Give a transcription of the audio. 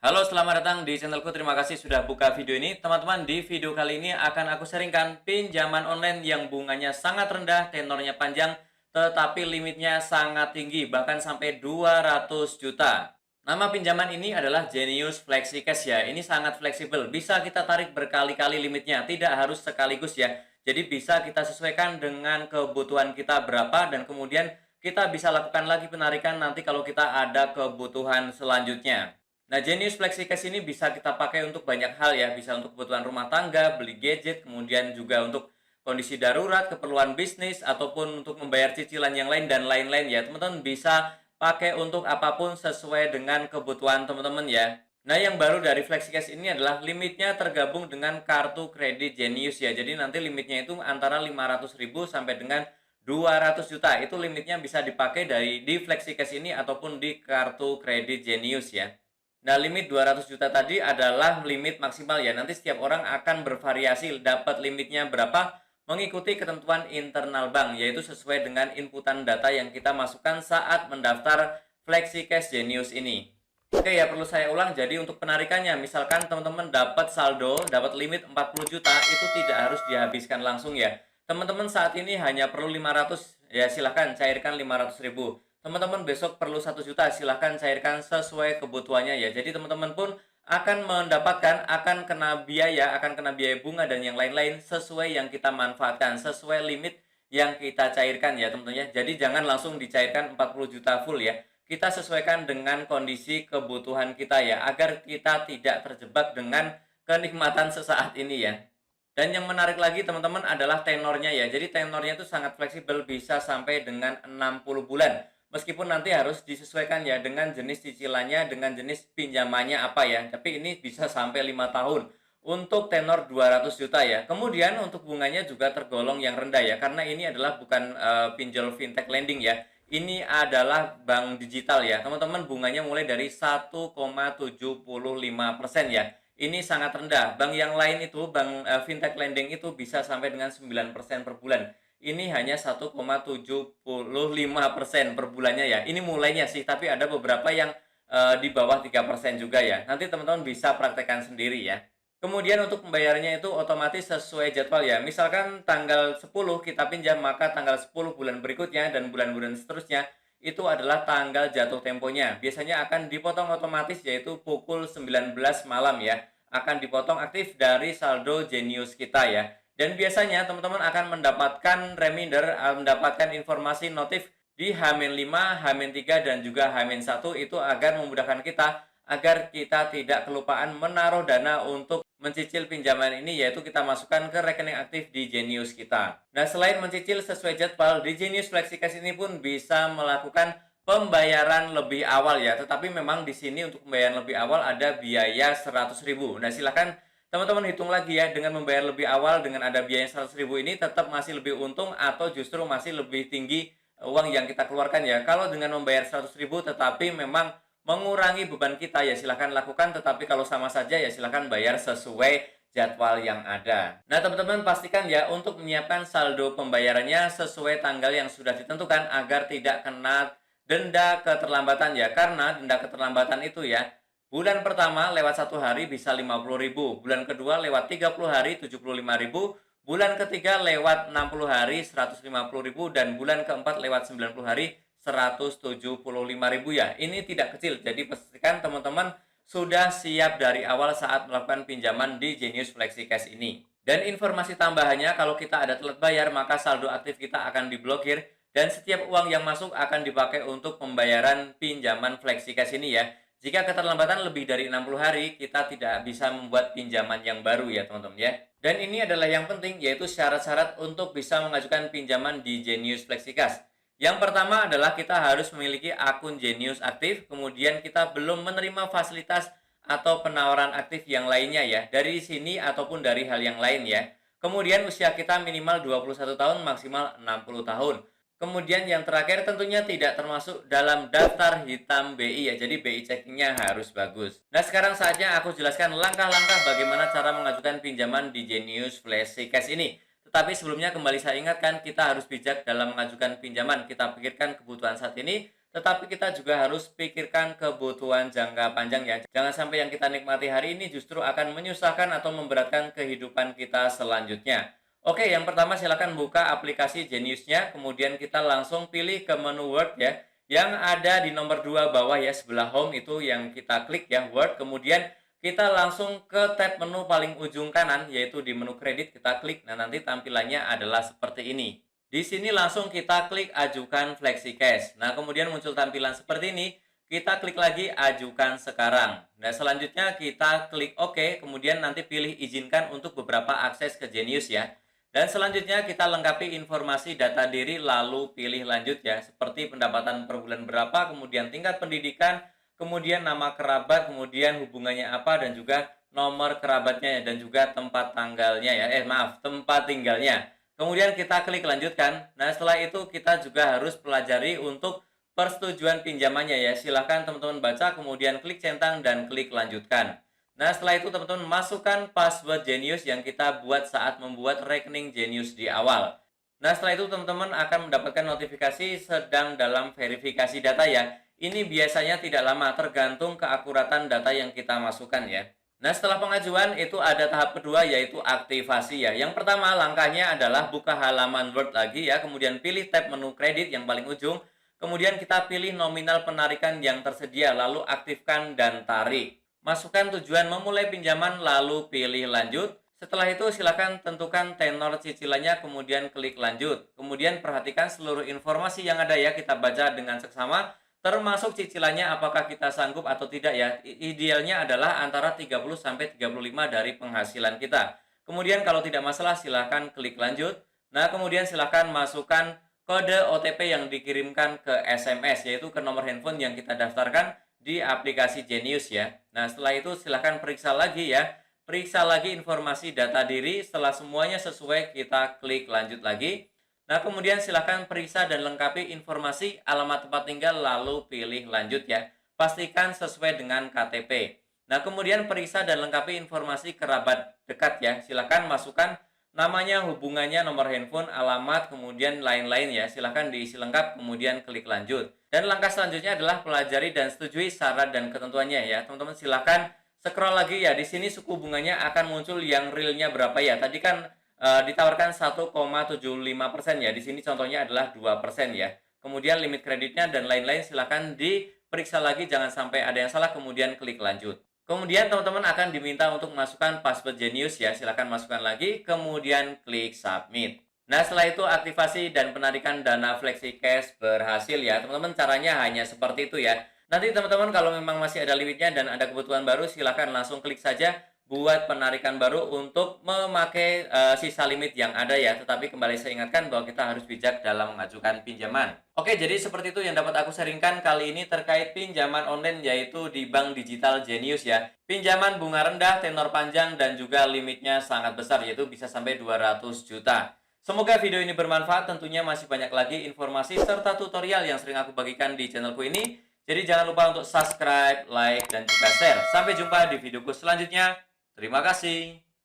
Halo, selamat datang di channelku. Terima kasih sudah buka video ini. Teman-teman, di video kali ini akan aku sharingkan pinjaman online yang bunganya sangat rendah, tenornya panjang, tetapi limitnya sangat tinggi, bahkan sampai 200 juta. Nama pinjaman ini adalah Genius FlexiCash ya. Ini sangat fleksibel, bisa kita tarik berkali-kali limitnya, tidak harus sekaligus ya. Jadi bisa kita sesuaikan dengan kebutuhan kita berapa dan kemudian kita bisa lakukan lagi penarikan nanti kalau kita ada kebutuhan selanjutnya. Nah, Genius FlexiCash ini bisa kita pakai untuk banyak hal ya, bisa untuk kebutuhan rumah tangga, beli gadget, kemudian juga untuk kondisi darurat, keperluan bisnis, ataupun untuk membayar cicilan yang lain dan lain-lain ya. Teman-teman bisa pakai untuk apapun sesuai dengan kebutuhan teman-teman ya. Nah, yang baru dari FlexiCash ini adalah limitnya tergabung dengan kartu kredit Genius ya. Jadi nanti limitnya itu antara 500.000 sampai dengan 200 juta. Itu limitnya bisa dipakai di FlexiCash ini ataupun di kartu kredit Genius ya. Nah, limit 200 juta tadi adalah limit maksimal ya. Nanti setiap orang akan bervariasi dapat limitnya berapa mengikuti ketentuan internal bank, yaitu sesuai dengan inputan data yang kita masukkan saat mendaftar FlexiCash Genius ini. Oke ya, perlu saya ulang. Jadi untuk penarikannya, misalkan teman-teman dapat saldo, dapat limit 40 juta, itu tidak harus dihabiskan langsung ya. Teman-teman saat ini hanya perlu 500, ya silahkan cairkan 500.000. Teman-teman besok perlu 1 juta, silahkan cairkan sesuai kebutuhannya ya. Jadi teman-teman pun akan mendapatkan, akan kena biaya bunga dan yang lain-lain sesuai yang kita manfaatkan, sesuai limit yang kita cairkan ya teman-teman ya. Jadi jangan langsung dicairkan 40 juta full ya. Kita sesuaikan dengan kondisi kebutuhan kita ya, agar kita tidak terjebak dengan kenikmatan sesaat ini ya. Dan yang menarik lagi teman-teman adalah tenornya ya. Jadi tenornya itu sangat fleksibel, bisa sampai dengan 60 bulan. Meskipun nanti harus disesuaikan ya dengan jenis cicilannya, dengan jenis pinjamannya apa ya. Tapi ini bisa sampai 5 tahun untuk tenor 200 juta ya. Kemudian untuk bunganya juga tergolong yang rendah ya, karena ini adalah bukan pinjol fintech lending ya. Ini adalah bank digital ya. Teman-teman, bunganya mulai dari 1,75% ya. Ini sangat rendah. Bank yang lain itu, bank fintech lending itu bisa sampai dengan 9% per bulan. Ini hanya 1,75% per bulannya ya. Ini mulainya sih, tapi ada beberapa yang di bawah 3% juga ya. Nanti teman-teman bisa praktekkan sendiri ya. Kemudian untuk pembayarannya itu otomatis sesuai jadwal ya. Misalkan tanggal 10 kita pinjam, maka tanggal 10 bulan berikutnya dan bulan-bulan seterusnya itu adalah tanggal jatuh temponya. Biasanya akan dipotong otomatis yaitu pukul 19 malam ya. Akan dipotong aktif dari saldo Genius kita ya. Dan biasanya teman-teman akan mendapatkan reminder, mendapatkan informasi notif di H-5, H-3 dan juga H-1 itu agar memudahkan kita agar kita tidak kelupaan menaruh dana untuk mencicil pinjaman ini, yaitu kita masukkan ke rekening aktif di Genius kita. Nah, selain mencicil sesuai jadwal, di Genius FlexiCash ini pun bisa melakukan pembayaran lebih awal ya. Tetapi memang di sini untuk pembayaran lebih awal ada biaya 100.000. Nah, silakan teman-teman hitung lagi ya, dengan membayar lebih awal dengan ada biaya 100.000 ini tetap masih lebih untung atau justru masih lebih tinggi uang yang kita keluarkan ya. Kalau dengan membayar 100.000 tetapi memang mengurangi beban kita ya silahkan lakukan, tetapi kalau sama saja ya silahkan bayar sesuai jadwal yang ada. Nah teman-teman pastikan ya untuk menyiapkan saldo pembayarannya sesuai tanggal yang sudah ditentukan agar tidak kena denda keterlambatan ya, karena denda keterlambatan itu ya bulan pertama lewat 1 hari bisa 50.000, bulan kedua lewat 30 hari 75.000, bulan ketiga lewat 60 hari 150.000, dan bulan keempat lewat 90 hari 175.000 ya. Ini tidak kecil, jadi pastikan teman-teman sudah siap dari awal saat melakukan pinjaman di Genius FlexiCash ini. Dan informasi tambahannya, kalau kita ada telat bayar maka saldo aktif kita akan diblokir dan setiap uang yang masuk akan dipakai untuk pembayaran pinjaman FlexiCash ini ya. Jika keterlambatan lebih dari 60 hari, kita tidak bisa membuat pinjaman yang baru ya teman-teman ya. Dan ini adalah yang penting, yaitu syarat-syarat untuk bisa mengajukan pinjaman di Genius FlexiCash. Yang pertama adalah kita harus memiliki akun Genius aktif, kemudian kita belum menerima fasilitas atau penawaran aktif yang lainnya ya, dari sini ataupun dari hal yang lain ya. Kemudian usia kita minimal 21 tahun, maksimal 60 tahun. Kemudian yang terakhir tentunya tidak termasuk dalam daftar hitam BI ya, jadi BI checkingnya harus bagus. Nah sekarang saatnya aku jelaskan langkah-langkah bagaimana cara mengajukan pinjaman di Genius FlexiCash ini. Tetapi sebelumnya kembali saya ingatkan kita harus bijak dalam mengajukan pinjaman, kita pikirkan kebutuhan saat ini, tetapi kita juga harus pikirkan kebutuhan jangka panjang ya. Jangan sampai yang kita nikmati hari ini justru akan menyusahkan atau memberatkan kehidupan kita selanjutnya. Oke, yang pertama silakan buka aplikasi Genius-nya, kemudian kita langsung pilih ke menu Word ya. Yang ada di nomor 2 bawah ya, sebelah home itu yang kita klik ya, Word. Kemudian kita langsung ke tab menu paling ujung kanan, yaitu di menu kredit kita klik. Nah, nanti tampilannya adalah seperti ini. Di sini langsung kita klik ajukan FlexiCash. Nah, kemudian muncul tampilan seperti ini. Kita klik lagi ajukan sekarang. Nah, selanjutnya kita klik OK, kemudian nanti pilih izinkan untuk beberapa akses ke Genius ya. Dan selanjutnya kita lengkapi informasi data diri lalu pilih lanjut ya. Seperti pendapatan per bulan berapa, kemudian tingkat pendidikan, kemudian nama kerabat, kemudian hubungannya apa, dan juga nomor kerabatnya dan juga tempat tanggalnya ya. Tempat tinggalnya. Kemudian kita klik lanjutkan. Nah, setelah itu kita juga harus pelajari untuk persetujuan pinjamannya ya. Silahkan teman-teman baca, kemudian klik centang dan klik lanjutkan. Nah, setelah itu teman-teman masukkan password Genius yang kita buat saat membuat rekening Genius di awal. Nah, setelah itu teman-teman akan mendapatkan notifikasi sedang dalam verifikasi data ya. Ini biasanya tidak lama, tergantung keakuratan data yang kita masukkan ya. Nah, setelah pengajuan itu ada tahap kedua yaitu aktivasi ya. Yang pertama langkahnya adalah buka halaman Word lagi ya, kemudian pilih tab menu kredit yang paling ujung. Kemudian kita pilih nominal penarikan yang tersedia, lalu aktifkan dan tarik. Masukkan tujuan memulai pinjaman lalu pilih lanjut. Setelah itu silakan tentukan tenor cicilannya kemudian klik lanjut. Kemudian perhatikan seluruh informasi yang ada ya, kita baca dengan seksama termasuk cicilannya apakah kita sanggup atau tidak ya. Idealnya adalah antara 30 sampai 35 dari penghasilan kita. Kemudian kalau tidak masalah silakan klik lanjut. Nah, kemudian silakan masukkan kode OTP yang dikirimkan ke SMS yaitu ke nomor handphone yang kita daftarkan di aplikasi Genius ya. Nah, setelah itu silahkan periksa lagi ya. Periksa lagi informasi data diri. Setelah semuanya sesuai, kita klik lanjut lagi. Nah, kemudian silahkan periksa dan lengkapi informasi alamat tempat tinggal lalu pilih lanjut ya. Pastikan sesuai dengan KTP. Nah, kemudian periksa dan lengkapi informasi kerabat dekat ya. Silahkan masukkan namanya, hubungannya, nomor handphone, alamat, kemudian lain-lain ya. Silahkan diisi lengkap, kemudian klik lanjut. Dan langkah selanjutnya adalah pelajari dan setujui syarat dan ketentuannya ya. Teman-teman silahkan scroll lagi ya. Di sini suku bunganya akan muncul yang realnya berapa ya. Tadi kan ditawarkan 1,75% ya. Di sini contohnya adalah 2% ya. Kemudian limit kreditnya dan lain-lain silahkan diperiksa lagi, jangan sampai ada yang salah, kemudian klik lanjut. Kemudian teman-teman akan diminta untuk masukkan password Genius ya. Silahkan masukkan lagi, kemudian klik submit. Nah, setelah itu aktivasi dan penarikan dana FlexiCash berhasil ya. Teman-teman caranya hanya seperti itu ya. Nanti teman-teman kalau memang masih ada limitnya dan ada kebutuhan baru, silahkan langsung klik saja buat penarikan baru untuk memakai sisa limit yang ada ya. Tetapi kembali saya ingatkan bahwa kita harus bijak dalam mengajukan pinjaman. Oke, jadi seperti itu yang dapat aku sharingkan kali ini terkait pinjaman online yaitu di Bank Digital Genius ya. Pinjaman bunga rendah, tenor panjang, dan juga limitnya sangat besar yaitu bisa sampai 200 juta. Semoga video ini bermanfaat, tentunya masih banyak lagi informasi serta tutorial yang sering aku bagikan di channelku ini. Jadi jangan lupa untuk subscribe, like, dan juga share. Sampai jumpa di videoku selanjutnya. Terima kasih.